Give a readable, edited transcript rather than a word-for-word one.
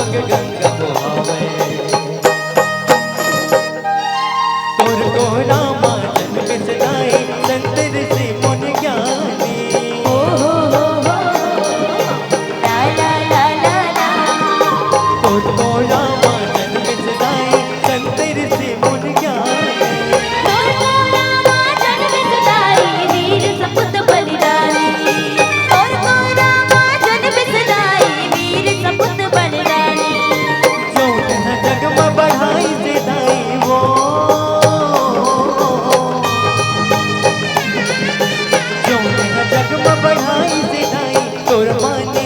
मग गंगा बहावे तोर को रामा जन्म सदाई संतर से मन ज्ञानी ओ हो ला ला ला ला ला तोर को रामा जन्म सदाई संतर से मन ज्ञानी तोर को रामा जन्म सदाई वीर सपूत बलिदानी तोर को रामा जन्म सदाई वीर सपूत बलिदानी जो जग में बढ़ाई से दाई वो जो जग में बढ़ाई से दाई तोर मानी